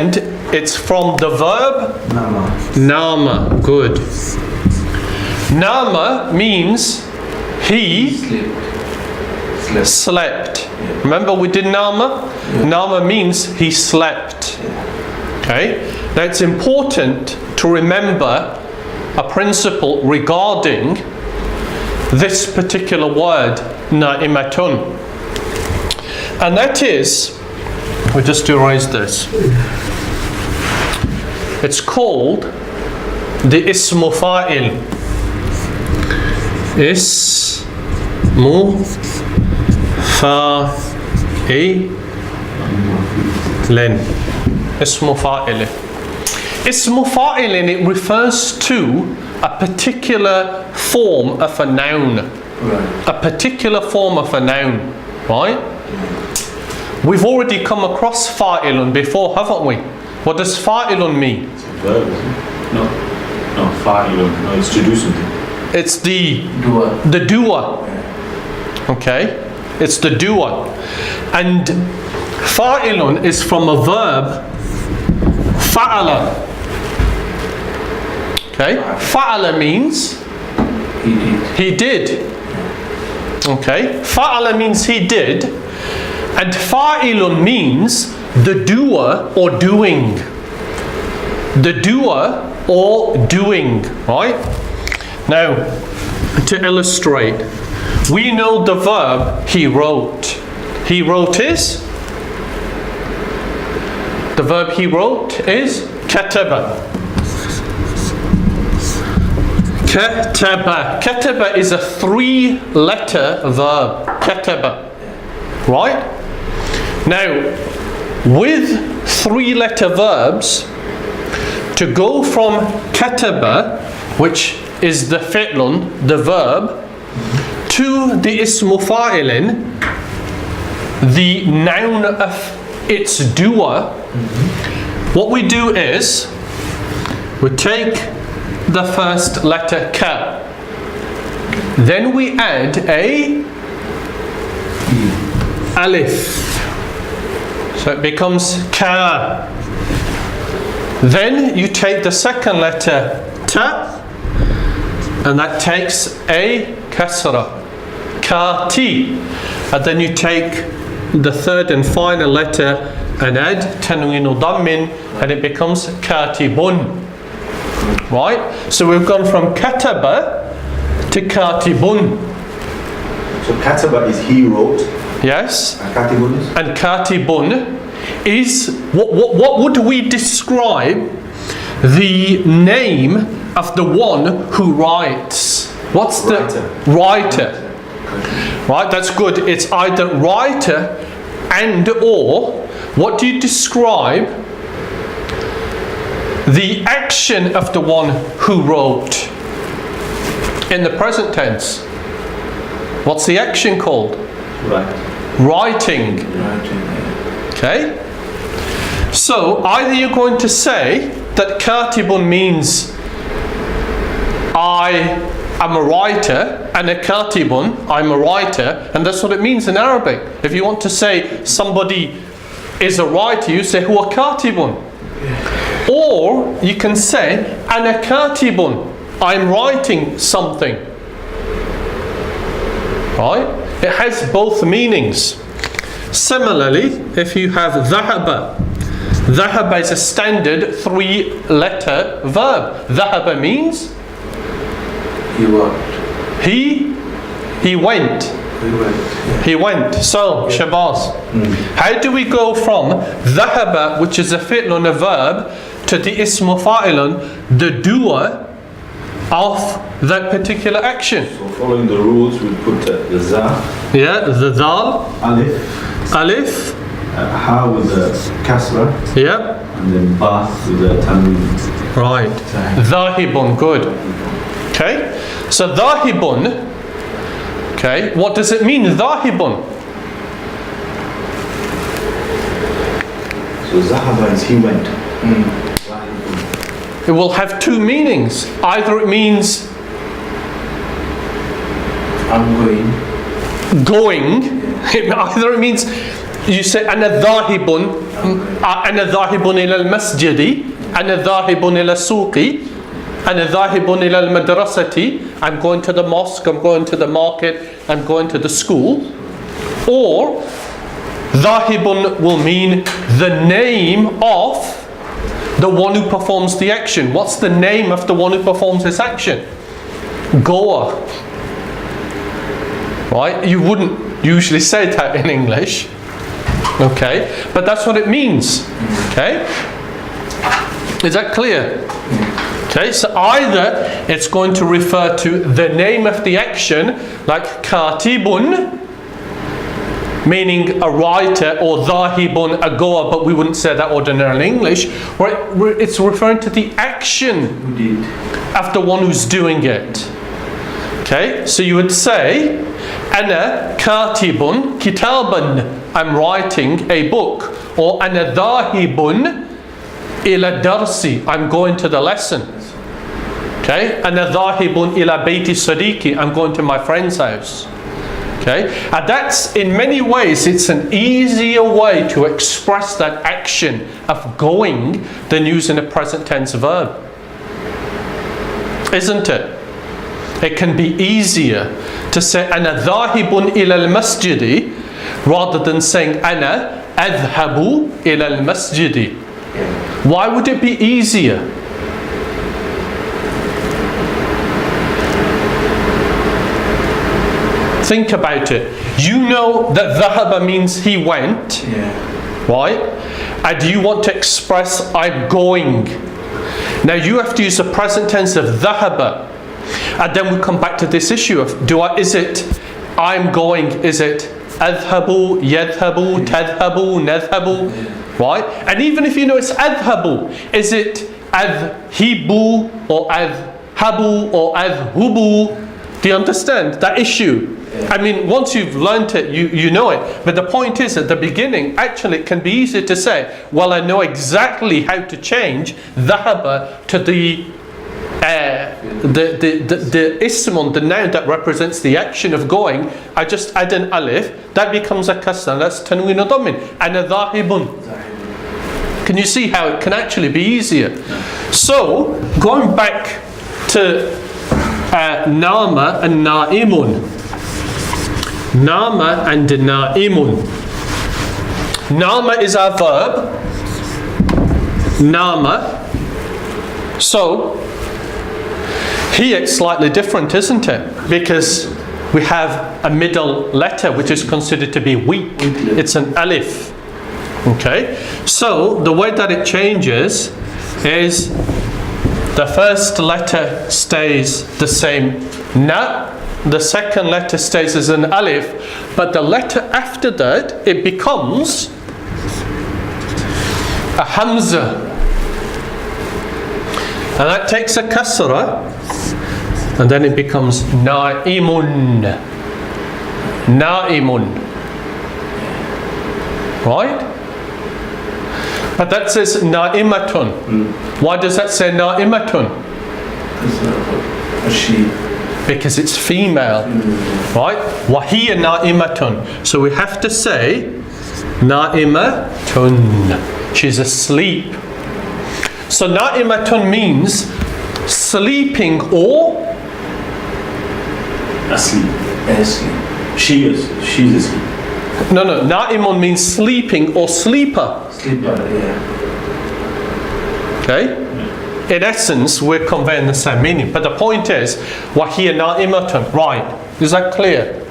And it's from the verb Nama. nama. Good. Nama means he slept. Remember we did nama? Nama means he slept. Okay? Now it's important to remember a principle regarding this particular word, na'imatun. And that is, we'll just erase this. It's called the ismu fa'il. Ismu fa'ilin. Ismu fa'ilin. Ismu fa'ilin, it refers to a particular form of a noun. Right. A particular form of a noun. Right? We've already come across fa'ilun before, haven't we? What does fa'ilun mean? It's a verb, isn't it? No, fa'ilun. No, it's to do something. It's the Doer. doer. Okay? It's the doer. And fa'ilun is from a verb fa'ala. Okay? Fa'ala means he did. Okay? Fa'ala means he did. And fa'ilun means the doer or doing. The doer or doing. Right? Now, to illustrate, we know the verb he wrote. He wrote is? The verb he wrote is kataba. Kataba. Kataba is a 3-letter verb. Kataba. Right? Now, with 3-letter verbs, to go from kataba, which is the fi'lun, the verb, to the ismu fa'ilin, the noun of its doer, what we do is we take the first letter ka, then we add a alif, so it becomes ka. Then you take the second letter ta, and that takes a kasra, kati. And then you take the third and final letter and add tanwinu dammin, and it becomes katibun. Right? So we've gone from kataba to katibun. So kataba is he wrote. Yes. And katibun is? And katibun is, what would we describe the name of the one who writes? What's the writer? Right, that's good. It's either writer and or, what do you describe the action of the one who wrote? In the present tense, what's the action called? Right. Writing. Okay? So either you're going to say that katibun means I am a writer, and a katibun, I'm a writer, and that's what it means in Arabic. If you want to say somebody is a writer, you say huwa katibun. Or you can say ana katibun, I'm writing something. Right? It has both meanings. Similarly, if you have dhahaba, dhahaba is a standard 3-letter verb. Dhahaba means He worked. he went. He went. So, Shabazz, how do we go from dhahaba, which is a fi'lun, a verb, to the ismu fa'ilun, the doer of that particular action? So following the rules, we put the za, Yeah, the dal, alif, ha with the kasra, yeah, and then ba with the tanween. right. Dhahibun, good. Okay, so dhahibun, okay, what does it mean, dhahibun? So zahaba is he went. It will have two meanings. Either it means I'm going. going, either it means You say أنا ذاهب أنا ذاهب إلى المسجد أنا ذاهب إلى السوق أنا ذاهب إلى المدرسة. I'm going to the mosque, I'm going to the market, I'm going to the school. Or ذاهب will mean the name of the one who performs the action. What's the name of the one who performs this action? Goer. Right? You wouldn't usually say that in English. Okay? But that's what it means. Okay? Is that clear? Okay, so either it's going to refer to the name of the action, like katibun, meaning a writer, or dhahibun, a goer, but we wouldn't say that ordinarily in English, or it's referring to the action of the one who's doing it. Okay, so you would say, Ana katibun kitaban, I'm writing a book, or Ana dhahibun ila darsi, I'm going to the lesson. Okay, Ana dhahibun ila bayti sadiqi, I'm going to my friend's house. Okay, and that's, in many ways, it's an easier way to express that action of going than using a present tense verb. Isn't it? It can be easier to say Ana dhahibun ila al-masjidi rather than saying Ana adhabu ila al-masjidi. Why would it be easier? Think about it. You know that dhahaba means he went, right? And you want to express I'm going. Now you have to use the present tense of dhahaba. And then we come back to this issue of is it I'm going, is it adhabu, yadhabu, tadhabu, nadhabu, right? And even if you know it's adhabu, is it adhibu or adhabu or adhubu? Do you understand that issue? I mean, once you've learnt it, you know it. But the point is, at the beginning, actually it can be easy to say, well, I know exactly how to change dhahaba to the ismun, the noun that represents the action of going. I just add an alif, that becomes a kasra, that's tanween or dhammin. Ana dhahibun. Can you see how it can actually be easier? So, going back to nama and na'imun. Nama and na'imun. Nama is our verb. Nama. So, here it's slightly different, isn't it? Because we have a middle letter which is considered to be weak. It's an alif. Okay? So, the way that it changes is the first letter stays the same, na. The second letter stays as an alif, but the letter after that, it becomes a hamza. And that takes a kasra, and then it becomes na'imun. Na'imun. Right? But that says na'imatun. Why does that say na'imatun? She. Because it's female. Right? Wahiya na'imatun. So we have to say na'imatun. She's asleep. So na'imatun means sleeping or asleep. She's asleep. No, na'imun means sleeping or sleeper. Sleeper, yeah. Okay? In essence, we're conveying the same meaning. But the point is, wahiya na'imatun. Right. Is that clear?